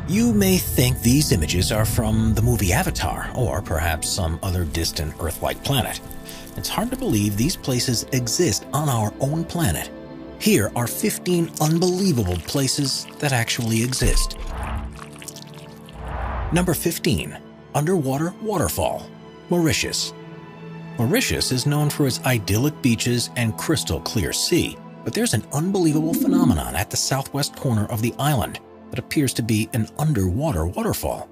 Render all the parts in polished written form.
You may think these images are from the movie Avatar, or perhaps some other distant Earth-like planet. It's hard to believe these places exist on our own planet. Here are 15 unbelievable places that actually exist. Number 15. Underwater Waterfall, Mauritius. Mauritius is known for its idyllic beaches and crystal clear sea, but there's an unbelievable phenomenon at the southwest corner of the island that appears to be an underwater waterfall.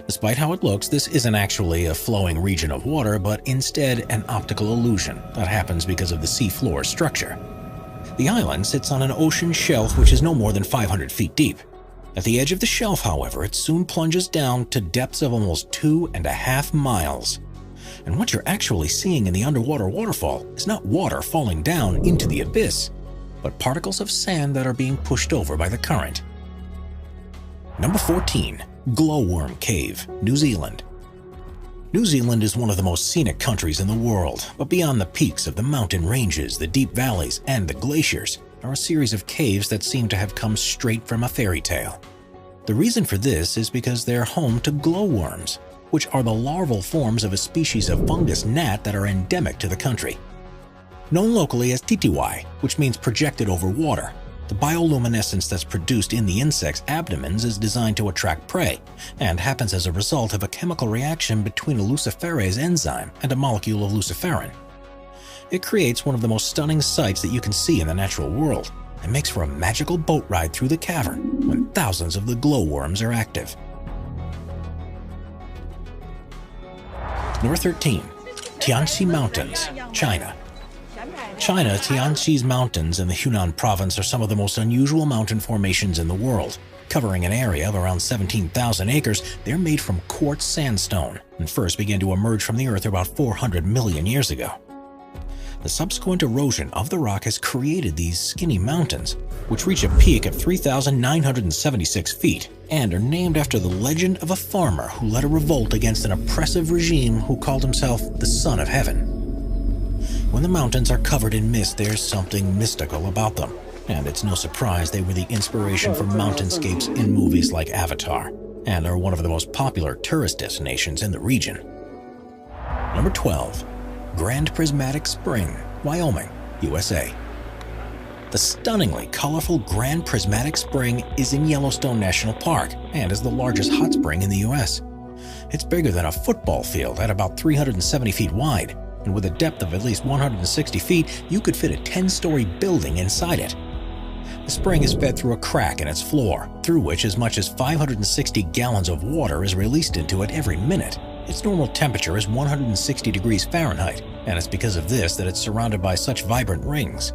Despite how it looks, this isn't actually a flowing region of water, but instead an optical illusion that happens because of the seafloor structure. The island sits on an ocean shelf which is no more than 500 feet deep. At the edge of the shelf, however, it soon plunges down to depths of almost 2.5 miles. And what you're actually seeing in the underwater waterfall is not water falling down into the abyss, but particles of sand that are being pushed over by the current. Number 14. Glowworm Cave, New Zealand. New Zealand is one of the most scenic countries in the world, but beyond the peaks of the mountain ranges, the deep valleys, and the glaciers are a series of caves that seem to have come straight from a fairy tale. The reason for this is because they're home to glowworms, which are the larval forms of a species of fungus gnat that are endemic to the country. Known locally as titiwai, which means projected over water, the bioluminescence that's produced in the insect's abdomens is designed to attract prey, and happens as a result of a chemical reaction between a luciferase enzyme and a molecule of luciferin. It creates one of the most stunning sights that you can see in the natural world, and makes for a magical boat ride through the cavern when thousands of the glowworms are active. Number 13. Tianxi Mountains, China. China, Tianxi's mountains in the Hunan province are some of the most unusual mountain formations in the world. Covering an area of around 17,000 acres, they're made from quartz sandstone and first began to emerge from the earth about 400 million years ago. The subsequent erosion of the rock has created these skinny mountains, which reach a peak of 3,976 feet and are named after the legend of a farmer who led a revolt against an oppressive regime who called himself the Son of Heaven. When the mountains are covered in mist, there's something mystical about them, and it's no surprise they were the inspiration for mountainscapes in movies like Avatar, and are one of the most popular tourist destinations in the region. Number 12. Grand Prismatic Spring, Wyoming, USA. The stunningly colorful Grand Prismatic Spring is in Yellowstone National Park and is the largest hot spring in the US. It's bigger than a football field at about 370 feet wide, and with a depth of at least 160 feet, you could fit a 10-story building inside it. The spring is fed through a crack in its floor, through which as much as 560 gallons of water is released into it every minute. Its normal temperature is 160 degrees Fahrenheit, and it's because of this that it's surrounded by such vibrant rings.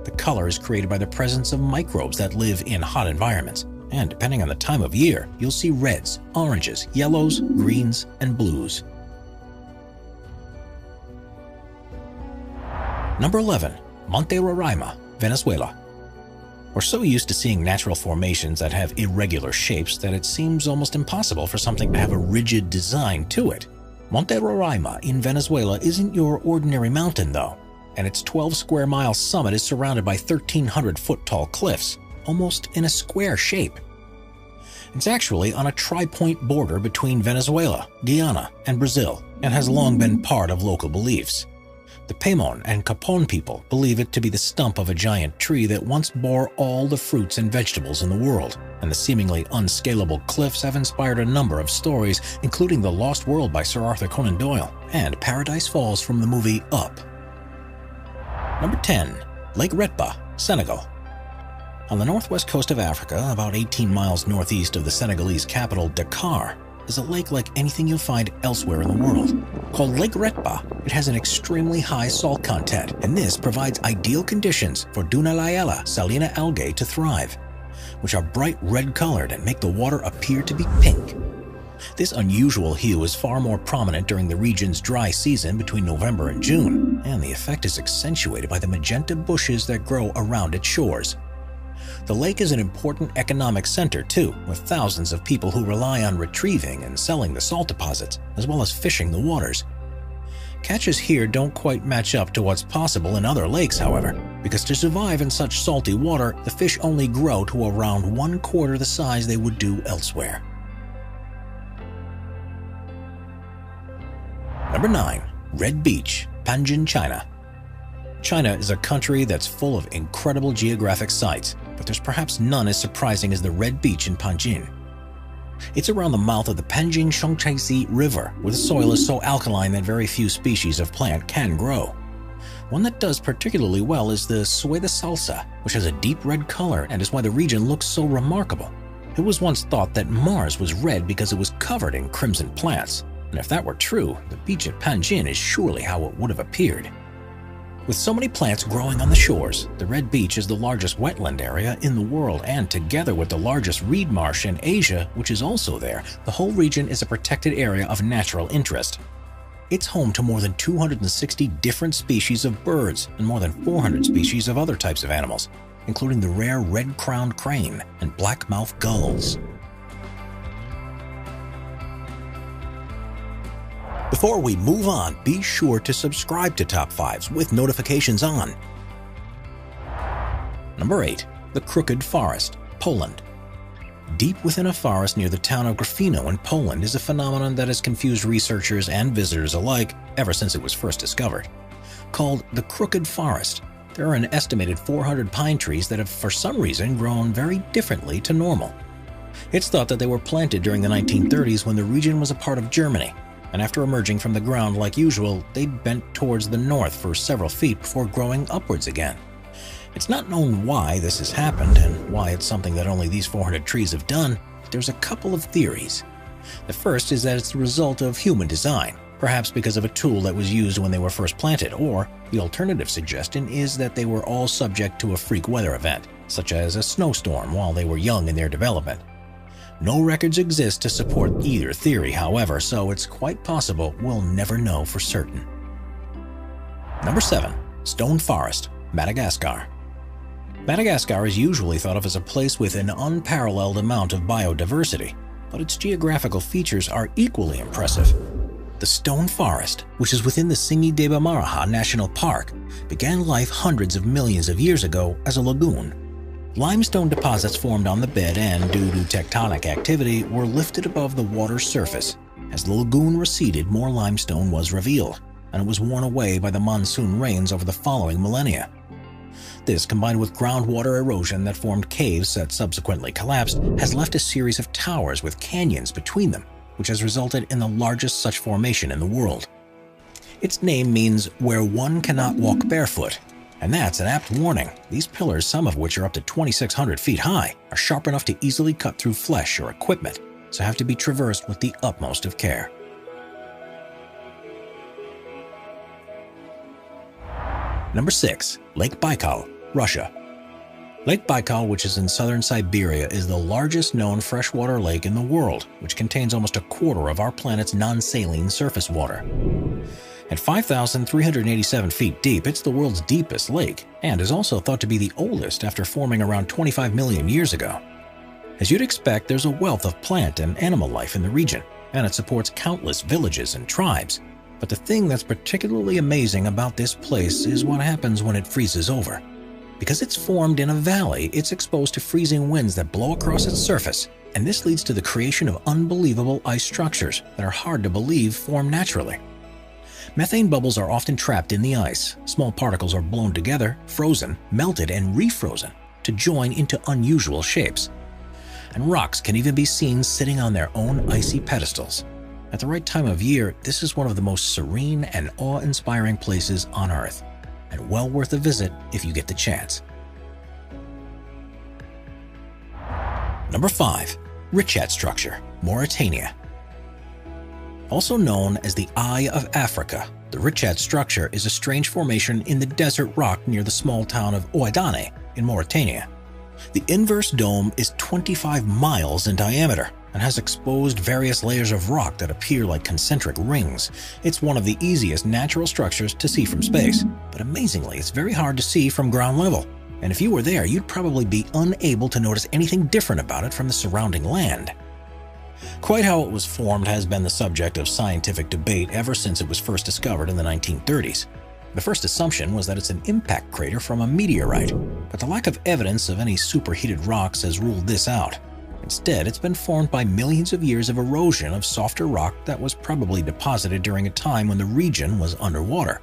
The color is created by the presence of microbes that live in hot environments, and depending on the time of year, you'll see reds, oranges, yellows, greens, and blues. Number 11. Monte Roraima, Venezuela. We're so used to seeing natural formations that have irregular shapes that it seems almost impossible for something to have a rigid design to it. Monte Roraima in Venezuela isn't your ordinary mountain though, and its 12-square-mile summit is surrounded by 1,300-foot-tall cliffs, almost in a square shape. It's actually on a tri-point border between Venezuela, Guyana, and Brazil, and has long been part of local beliefs. The Paimon and Capon people believe it to be the stump of a giant tree that once bore all the fruits and vegetables in the world, and the seemingly unscalable cliffs have inspired a number of stories, including The Lost World by Sir Arthur Conan Doyle and Paradise Falls from the movie Up. Number 10. Lake Retba, Senegal. On the northwest coast of Africa, about 18 miles northeast of the Senegalese capital Dakar, is a lake like anything you'll find elsewhere in the world. Called Lake Retba, it has an extremely high salt content, and this provides ideal conditions for Dunaliella salina algae to thrive, which are bright red-colored and make the water appear to be pink. This unusual hue is far more prominent during the region's dry season between November and June, and the effect is accentuated by the magenta bushes that grow around its shores. The lake is an important economic center too, with thousands of people who rely on retrieving and selling the salt deposits, as well as fishing the waters. Catches here don't quite match up to what's possible in other lakes, however, because to survive in such salty water, the fish only grow to around 1/4 the size they would do elsewhere. Number 9. Red Beach, Panjin, China. China is a country that's full of incredible geographic sites, but there's perhaps none as surprising as the Red Beach in Panjin. It's around the mouth of the Panjin Shangchaisi River, where the soil is so alkaline that very few species of plant can grow. One that does particularly well is the Sueda salsa, which has a deep red color and is why the region looks so remarkable. It was once thought that Mars was red because it was covered in crimson plants, and if that were true, the beach at Panjin is surely how it would have appeared. With so many plants growing on the shores, the Red Beach is the largest wetland area in the world, and together with the largest reed marsh in Asia, which is also there, the whole region is a protected area of natural interest. It's home to more than 260 different species of birds and more than 400 species of other types of animals, including the rare red-crowned crane and black-mouthed gulls. Before we move on, be sure to subscribe to Top 5s with notifications on. Number 8. The Crooked Forest, Poland. Deep within a forest near the town of Gryfino in Poland is a phenomenon that has confused researchers and visitors alike ever since it was first discovered. Called the Crooked Forest, there are an estimated 400 pine trees that have for some reason grown very differently to normal. It's thought that they were planted during the 1930s when the region was a part of Germany, and after emerging from the ground like usual, they bent towards the north for several feet before growing upwards again. It's not known why this has happened and why it's something that only these 400 trees have done, but there's a couple of theories. The first is that it's the result of human design, perhaps because of a tool that was used when they were first planted, or the alternative suggestion is that they were all subject to a freak weather event, such as a snowstorm while they were young in their development. No records exist to support either theory, however, so it's quite possible we'll never know for certain. Number 7. Stone Forest, Madagascar. Madagascar is usually thought of as a place with an unparalleled amount of biodiversity, but its geographical features are equally impressive. The Stone Forest, which is within the Tsingy-de-Bemaraha National Park, began life hundreds of millions of years ago as a lagoon. Limestone deposits formed on the bed and, due to tectonic activity, were lifted above the water's surface. As the lagoon receded, more limestone was revealed, and it was worn away by the monsoon rains over the following millennia. This, combined with groundwater erosion that formed caves that subsequently collapsed, has left a series of towers with canyons between them, which has resulted in the largest such formation in the world. Its name means where one cannot walk barefoot. And that's an apt warning. These pillars, some of which are up to 2,600 feet high, are sharp enough to easily cut through flesh or equipment, so have to be traversed with the utmost of care. Number 6. Lake Baikal, Russia. Lake Baikal, which is in southern Siberia, is the largest known freshwater lake in the world, which contains almost a quarter of our planet's non-saline surface water. At 5,387 feet deep, it's the world's deepest lake, and is also thought to be the oldest after forming around 25 million years ago. As you'd expect, there's a wealth of plant and animal life in the region, and it supports countless villages and tribes. But the thing that's particularly amazing about this place is what happens when it freezes over. Because it's formed in a valley, it's exposed to freezing winds that blow across its surface, and this leads to the creation of unbelievable ice structures that are hard to believe form naturally. Methane bubbles are often trapped in the ice. Small particles are blown together, frozen, melted, and refrozen to join into unusual shapes. And rocks can even be seen sitting on their own icy pedestals. At the right time of year, this is one of the most serene and awe-inspiring places on Earth, and well worth a visit if you get the chance. Number 5. Richat Structure, Mauritania. Also known as the Eye of Africa, the Richat Structure is a strange formation in the desert rock near the small town of Ouaddané in Mauritania. The inverse dome is 25 miles in diameter and has exposed various layers of rock that appear like concentric rings. It's one of the easiest natural structures to see from space, but amazingly, it's very hard to see from ground level. And if you were there, you'd probably be unable to notice anything different about it from the surrounding land. Quite how it was formed has been the subject of scientific debate ever since it was first discovered in the 1930s. The first assumption was that it's an impact crater from a meteorite, but the lack of evidence of any superheated rocks has ruled this out. Instead, it's been formed by millions of years of erosion of softer rock that was probably deposited during a time when the region was underwater.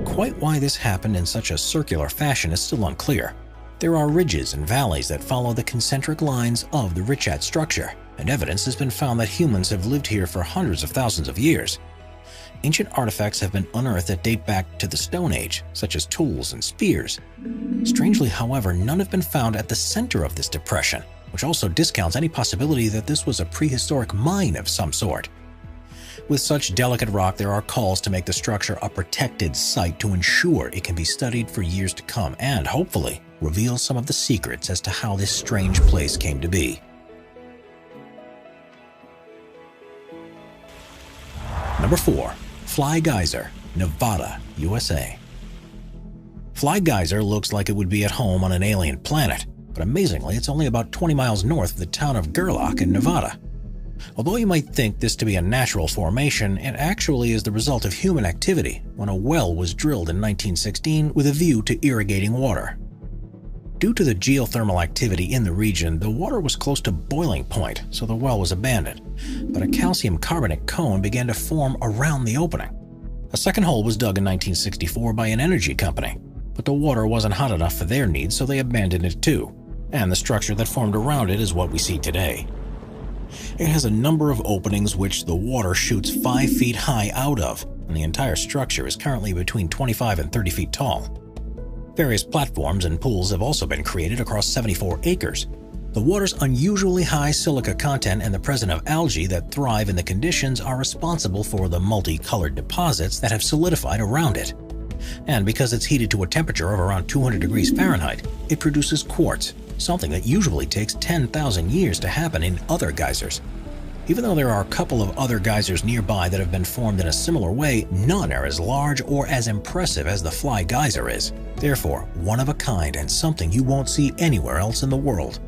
Quite why this happened in such a circular fashion is still unclear. There are ridges and valleys that follow the concentric lines of the Richat structure, and evidence has been found that humans have lived here for hundreds of thousands of years. Ancient artifacts have been unearthed that date back to the Stone Age, such as tools and spears. Strangely, however, none have been found at the center of this depression, which also discounts any possibility that this was a prehistoric mine of some sort. With such delicate rock, there are calls to make the structure a protected site to ensure it can be studied for years to come and, hopefully, reveal some of the secrets as to how this strange place came to be. Number 4. Fly Geyser, Nevada, USA. Fly Geyser looks like it would be at home on an alien planet, but amazingly, it's only about 20 miles north of the town of Gerlach in Nevada. Although you might think this to be a natural formation, it actually is the result of human activity when a well was drilled in 1916 with a view to irrigating water. Due to the geothermal activity in the region, the water was close to boiling point, so the well was abandoned, but a calcium carbonate cone began to form around the opening. A second hole was dug in 1964 by an energy company, but the water wasn't hot enough for their needs, so they abandoned it too, and the structure that formed around it is what we see today. It has a number of openings which the water shoots 5 feet high out of, and the entire structure is currently between 25 and 30 feet tall. Various platforms and pools have also been created across 74 acres. The water's unusually high silica content and the presence of algae that thrive in the conditions are responsible for the multicolored deposits that have solidified around it. And because it's heated to a temperature of around 200 degrees Fahrenheit, it produces quartz, something that usually takes 10,000 years to happen in other geysers. Even though there are a couple of other geysers nearby that have been formed in a similar way, none are as large or as impressive as the Fly Geyser is. Therefore, one of a kind and something you won't see anywhere else in the world.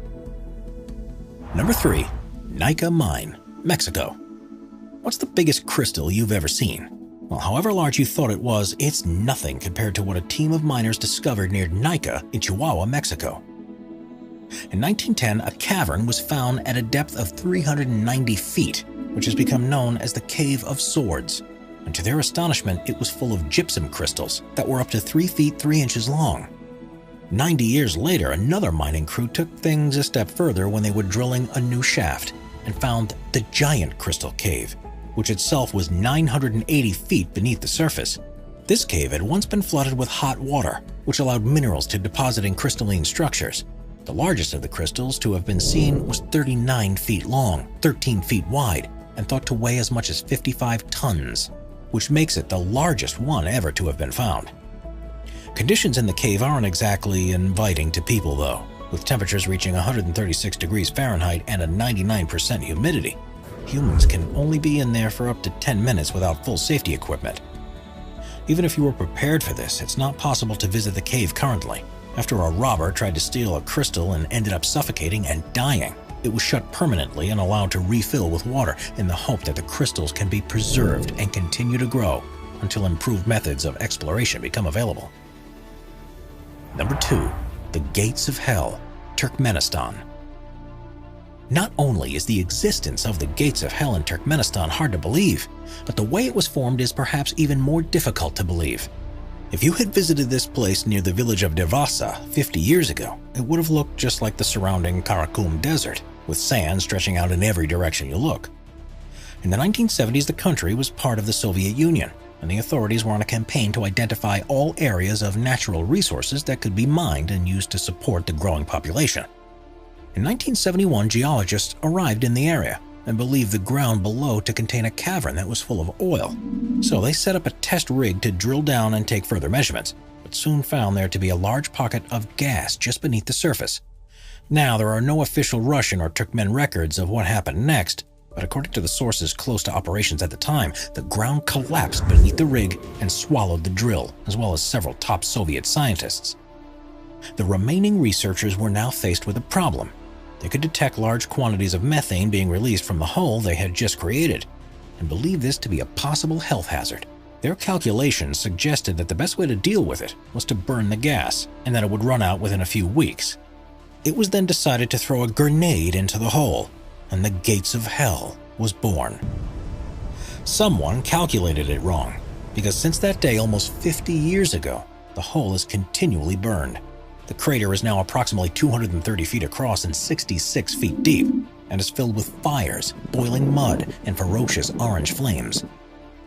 Number 3. Nika Mine, Mexico. What's the biggest crystal you've ever seen? Well, however large you thought it was, it's nothing compared to what a team of miners discovered near Nika in Chihuahua, Mexico. In 1910, a cavern was found at a depth of 390 feet, which has become known as the Cave of Swords. And to their astonishment, it was full of gypsum crystals that were up to 3 feet 3 inches long. 90 years later, another mining crew took things a step further when they were drilling a new shaft and found the Giant Crystal Cave, which itself was 980 feet beneath the surface. This cave had once been flooded with hot water, which allowed minerals to deposit in crystalline structures. The largest of the crystals to have been seen was 39 feet long, 13 feet wide, and thought to weigh as much as 55 tons, which makes it the largest one ever to have been found. Conditions in the cave aren't exactly inviting to people though, with temperatures reaching 136 degrees Fahrenheit and a 99% humidity. Humans can only be in there for up to 10 minutes without full safety equipment. Even if you were prepared for this, it's not possible to visit the cave currently. After a robber tried to steal a crystal and ended up suffocating and dying, it was shut permanently and allowed to refill with water in the hope that the crystals can be preserved and continue to grow until improved methods of exploration become available. Number 2. The Gates of Hell, Turkmenistan. Not only is the existence of the Gates of Hell in Turkmenistan hard to believe, but the way it was formed is perhaps even more difficult to believe. If you had visited this place near the village of Devasa 50 years ago, it would have looked just like the surrounding Karakum Desert, with sand stretching out in every direction you look. In the 1970s, the country was part of the Soviet Union, and the authorities were on a campaign to identify all areas of natural resources that could be mined and used to support the growing population. In 1971, geologists arrived in the area and believed the ground below to contain a cavern that was full of oil. So they set up a test rig to drill down and take further measurements, but soon found there to be a large pocket of gas just beneath the surface. Now, there are no official Russian or Turkmen records of what happened next, but according to the sources close to operations at the time, the ground collapsed beneath the rig and swallowed the drill, as well as several top Soviet scientists. The remaining researchers were now faced with a problem. They could detect large quantities of methane being released from the hole they had just created, and believed this to be a possible health hazard. Their calculations suggested that the best way to deal with it was to burn the gas, and that it would run out within a few weeks. It was then decided to throw a grenade into the hole, and the gates of hell was born. Someone calculated it wrong, because since that day almost 50 years ago, the hole is continually burned. The crater is now approximately 230 feet across and 66 feet deep, and is filled with fires, boiling mud, and ferocious orange flames.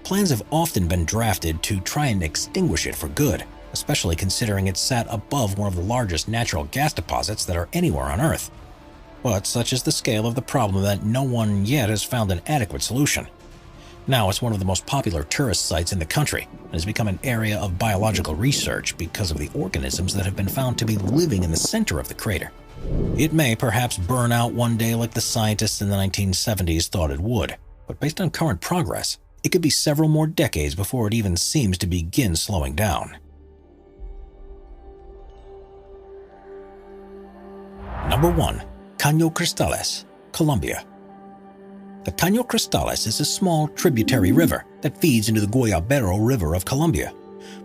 Plans have often been drafted to try and extinguish it for good, especially considering it sat above one of the largest natural gas deposits that are anywhere on Earth. But such is the scale of the problem that no one yet has found an adequate solution. Now it's one of the most popular tourist sites in the country and has become an area of biological research because of the organisms that have been found to be living in the center of the crater. It may perhaps burn out one day like the scientists in the 1970s thought it would, but based on current progress, it could be several more decades before it even seems to begin slowing down. Number 1. Caño Cristales, Colombia. The Caño Cristales is a small tributary river that feeds into the Guayabero River of Colombia,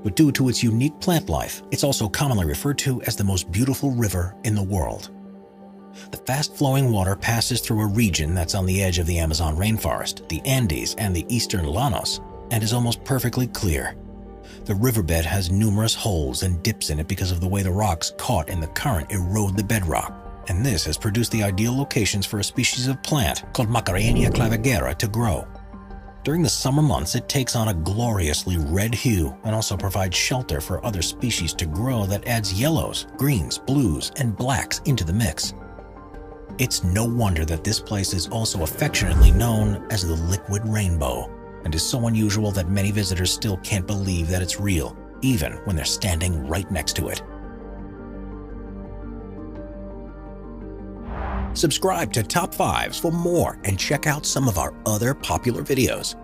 but due to its unique plant life, it's also commonly referred to as the most beautiful river in the world. The fast-flowing water passes through a region that's on the edge of the Amazon rainforest, the Andes, and the eastern Llanos, and is almost perfectly clear. The riverbed has numerous holes and dips in it because of the way the rocks caught in the current erode the bedrock, and this has produced the ideal locations for a species of plant called Macarenia clavigera to grow. During the summer months, it takes on a gloriously red hue and also provides shelter for other species to grow that adds yellows, greens, blues, and blacks into the mix. It's no wonder that this place is also affectionately known as the Liquid Rainbow, and is so unusual that many visitors still can't believe that it's real, even when they're standing right next to it. Subscribe to Top 5s for more and check out some of our other popular videos.